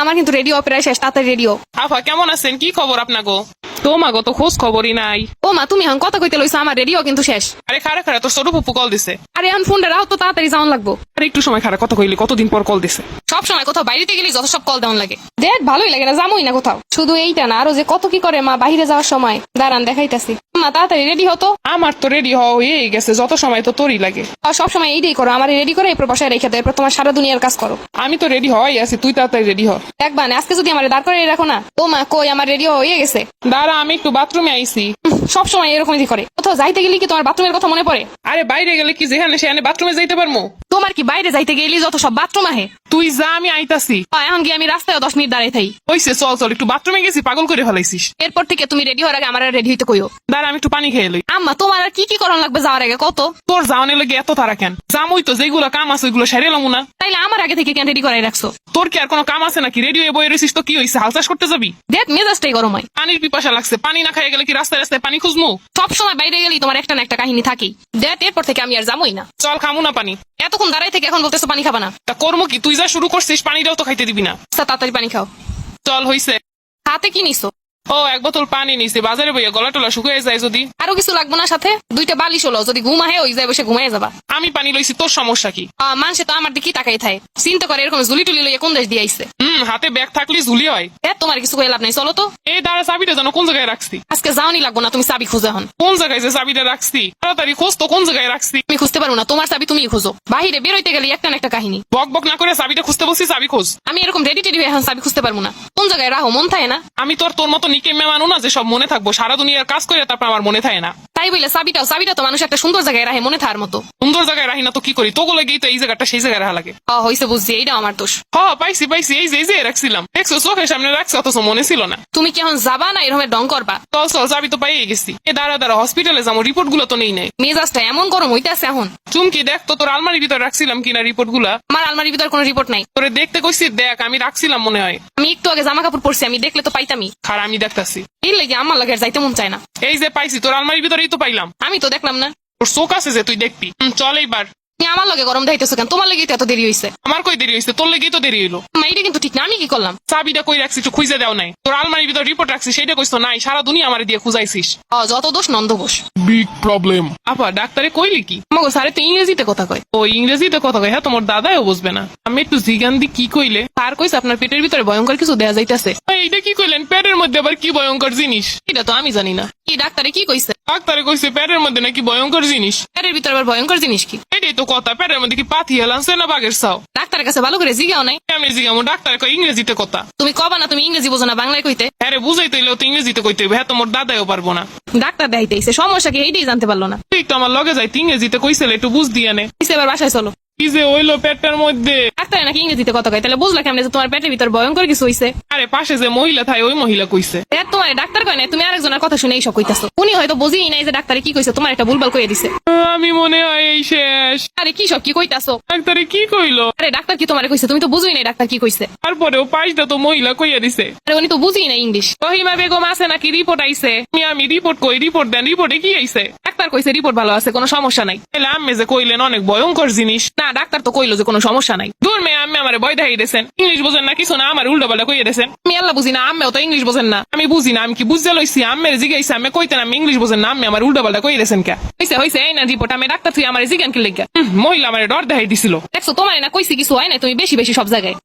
আমার কিন্তু রেডিও প্রায় শেষ, তাড়াতাড়ি রেডিও। আফা কেমন আছেন? কি খবর আপনাগো? তোমাগো তো খোঁজ খবরই নাই। ও মা, তুমি এখন কথা কইতে লইছো, আমার রেডিও কিন্তু শেষ। আরে খারা খারা তোর ছোট ফুপু কল দিছে। আরে এখন ফোনটা রাও তো, তাড়াতাড়ি যাওয়ান লাগবো। আরে একটু সময় খারা কথা কইলি, কতদিন পর কল দিছে। সব সময় কোথাও বাইরেতে গেলে যত সব কল দেওয়ান লাগে। দেখ ভালোই লাগে না, যামই না কোথাও। শুধু এইটা না, আরো যে কত কি করে মা বাইরে যাওয়ার সময়। দাঁড়ান দেখাইতাছি। মা তাড়াতাড়ি রেডি হতো। আমার তো রেডি হওয়া হয়ে গেছে, যত সময় তো তোরই লাগে। আর সব সময় এইটাই করো, আমার রেডি করে এরপর বাসায় রেখে দাও, এরপর তোমার সারা দুনিয়ার কাজ করো। আমি তো রেডি হওয়াই আছি, তুই তাড়াতাড়ি রেডি হ। দেখবা না আজকে যদি আমার দাঁড় করে রাখো না। ও মা কই, আমার রেডিও হয়ে গেছে। দাঁড়া আমি একটু বাথরুমে আইছি। সব সময় এরকমই করে। কোথাও যাইতে গেলে কি তোমার বাথরুমের কথা মনে পড়ে? আরে বাইরে গেলে কি যেখানে সেখানে বাথরুমে যাইতে পারবো? তোমার কি বাইরে যাইতে গেলে যত সব বাথরুম আহে? তুই যা, আমি আইতাছি। এখন কি আমি রাস্তায় 10 মিনিট দাঁড়াই থাই? হইছে, চল চল, একটু বাথরুমে গেছি, পাগল করে ফেলাইছিস। এরপর থেকে তুমি রেডি হওয়ার আগে আমার রেডি হইতে কইও। দাঁড়া আমি একটু পানি খেয়ে লই। আম্মা তোমার আর কি কি করার লাগবে যাওয়ার আগে কত? তোর যাওয়ানে লাগে এত তারা কেন? জামুই তো, যেগুলো কাম আছে ওইগুলো সারিয়ে লামু না। তাইলে আমার আগে থেকে কেন রেডি করাই রাখছো? তোর কি আর কোনো কাম আছে নাকি? রেডিও বয়ে রয়েছিস তো কি হয়েছে? হাল চাষ করতে যাবি? দেখ মেজাজটাই গরম হয়। পানির পিপাসা লাগছে, পানি না খাইয়ে গেলে কি রাস্তায় রাস্তায় পানি খুঁজমু? সব সময় বাইরে গেলেই তোমার একটা না একটা কাহিনী থাকেই। দেখ এরপর থেকে আমি আর যামই না। চল খামু না পানি। এতক্ষণ দাঁড়াই থেকে এখন বলতেছো পানি খাবা না। তা কর্ম কি? তুই যা শুরু করছিস, পানিটাও তো খাইতে দিবি না। আচ্ছা, তাড়াতাড়ি পানি খাও। চল হইছে। হাতে কি নিছো? ও এক বোতল পানি নিছে, বাজারে বইয়া গলা টলা শুকিয়ে যায় যদি। আরো কিছু লাগবো না সাথে? 2টা বালিশ হলো, যদি ঘুম আহে ওই যায় বসে ঘুমাই যাবা। আমি পানি লইছি, তোর সমস্যা কি? মানুষে তো আমার দিকে তাকাই থাকে, চিন্তা করে এরকম জুলি টুলি লইয়া কোন দেশ দিয়ে আইছে। হাতে ব্যাগ থাকলে ঝুলি হয়। তোমার কিছু কয়ে লাভ নাই, চলো তো। এই দাঁড়া, চাবিটা যেন কোন জায়গায় রাখছি। আজকে যাওনি লাগবো না, তুমি চাবি খুঁজে হন। কোন জায়গায় যে চাবিটা রাখছি? তাড়াতাড়ি খোঁজ তো, কোন জায়গায় রাখছি। আমি খুঁজতে পারবো না, তোমার চাবি তুমি খুঁজো। বাহিরে বেরোইতে গেলে একটা না একটা কাহিনী। বক বক না করে চাবিটা খুঁজতে বসছি, চাবি খোঁজ। আমি এরকম রেডি টেডি হয়ে এখন চাবি খুঁজতে পারবো না। কোন জায়গায় রাখো মন থাকে না? আমি তোর মতো নিকে মেমানো না যে সব মনে থাকবো। সারা দুনিয়ার কাজ করে তারপর আমার মনে থাকে না। তাই বলে চাবিটা তো মানুষ একটা সুন্দর জায়গায় রাখে মনে থাকার মতো। সুন্দর জায়গায় রাখি না তো কি করি? তো গুলো গিয়ে তো এই জায়গাটা সেই জায়গায় রাখা লাগে। হইছে বুঝছি, এইটা আমার দোষ। পাইছি পাইছি, এই যে রাখছিলাম, দেখছো চোখের সামনে রাখছি, অথচ মনে ছিল না। তুমি কি এখন যাবা না এরকম ডং করবা? চল চল, চাবি তো পাইয়ে গেছি। দাঁড়া দাঁড়া, হসপিটালে যাবো, রিপোর্ট গুলো তো নেই নাই। মেজাজটা এমন গরম হইতেছে এখন। চুমকি দেখ তো, তোর আলমারির ভিতরে রাখছিলাম কিনা রিপোর্ট গুলা। আমার আলমারির ভিতর কোনো রিপোর্ট নাই। তোরে দেখতে কইছি, দেখ আমি রাখছিলাম মনে হয়। আমি একটু আগে জামা কাপড় পরছি, আমি দেখলে তো পাইতামই। খারা আমি দেখতাছি। এই লাগে আমার লাগে আর যাইতে মন চায় না। এই যে পাইছি, তোর আলমারির ভিতরেই তো পাইলাম। আমি তো দেখলাম না। তোর চোখ আছে যে, তুই দেখবি। চল এইবার। তুমি আমার লগে গরম দেখাইতেছো কেন? তোমার লেগে এত দেরি হইছে। আমার কই দেরি হয়েছে? তোর লেগেই তো দেরি হইলো। এটা কিন্তু ঠিক না, আমি কি করলাম? চাবিটা কই রাখছি একটু খুঁজে দেও নাই? তোর আলমারির ভিতর রিপোর্ট রাখছি, সেটা কইছো নাই। সারা দুনিয়া আমার দিয়ে খুঁজাইছিস। যত দোষ নন্দ ঘোষ। Big problem. আপা ডাক্তারে কইলি কি? আমাকে স্যারে তো ইংরেজিতে কথা কয়। ও ইংরেজিতে কথা কয়? হ্যাঁ, তোমার দাদাও বুঝবে না। আমি একটু জিগান দি কি কইলে। স্যার কইছে আপনার পেটের ভিতরে ভয়ঙ্কর কিছু দেয়া যাইতেছে। এইটা কি কইলেন? পেটের মধ্যে আবার কি ভয়ঙ্কর জিনিস? এটা তো আমি জানি না। কি ডাক্তারে কি কইছে? ডাক্তারে কইছে পেটের মধ্যে নাকি ভয়ঙ্কর জিনিস। পেটের ভিতরে আবার ভয়ঙ্কর জিনিস কি? এটাই তো কথা। পেটের মধ্যে কি পাথি হেলানছে না বাঘের চাও? ডাক্তারের কাছে ভালো করে জিগাও নাই? আমি জিগামো, ডাক্তারে কয় ইংরেজিতে কথা। তুমি কবা না তুমি ইংরেজি বোঝো না, বাংলায় কইতে। হ্যাঁ রে, বুঝাইতে হইলেও তো ইংরেজিতে কইতে হইবে। হ্যাঁ, তোমার দাদাও পারবো না। ডাক্তার দেখাইতেছে, সমস্যা কি এইটাই জানতে পারলো না। তুই তো আমার লগে যাইতে ইংরেজিতে কইছিলে, একটু বুঝ দিয়ে নে। এবার বাসায় চলো। কি যে হইলো পেটটার মধ্যে? ডাক্তারে নাকি ইংরেজিতে কথা কয়, তাহলে বুঝলা কেমনে যে তোমার পেটের ভিতর ভয়ঙ্কর কিছু হইছে? আরে পাশে যে মহিলা থাকে, ওই মহিলা কইছে। তোমার ডাক্তার কয় না, তুমি আরেকজনের কথা শুনে এইসব কইতাছো। উনি হয়তো বুঝিই নাই যে ডাক্তারে কি কইছে, তোমার একটা ভুলভাল কইয়ে দিছে। আমি মনে হয় এই শেষ। আরে কি সব কি কইতাছো? ডাক্তারে কি কইলো? আরে ডাক্তার কি তোমারে কইছে? তুমি তো বুঝুই নাই ডাক্তার কি কইছে। তারপরেও পাঁচটা তো মহিলা কইয়া দিছে। আরে উনি তো বুঝিই নাই ইংলিশ। রহিমা বেগম আছে নাকি? রিপোর্ট আইছে। আমি রিপোর্ট কই, রিপোর্ট দেন। রিপোর্টে কি আইছে? ডাক্তার কইছে রিপোর্ট ভালো আছে, কোনো সমস্যা নাই। তাহলে আম্মে যে কইলেন অনেক ভয়ঙ্কর জিনিস। না, ডাক্তার তো কইলো যে কোনো সমস্যা নাই। দূর মেয়ে, আম্মে আমার ভয় দেখাই দিয়েছেন। ইংলিশ বোঝেন না কিছু না, আমার উল্টা পাল্টা কইয়া দিয়েছেন। আমি আল্লাহ বুঝি না, আম্মেও তো ইংলিশ বোঝেন না। আমি বুঝি না, আমি কি বুঝতে লইছি? আম্মের জিগাইছে, আমি কইতেন আমি ইংলিশ বোঝেন না, আম্মে আমার উল্টা পাল্টা কইয়া দিয়েছেন কে? হইছে এই না রিপোর্ট, আমি ডাক্তার তুই আমার জিজ্ঞান কি লেগে। মহিলা আমার ডর দেখাই দিছিল। দেখছো তোমার না কইছি কিছু হয় না, তুমি বেশি বেশি সব জায়গায়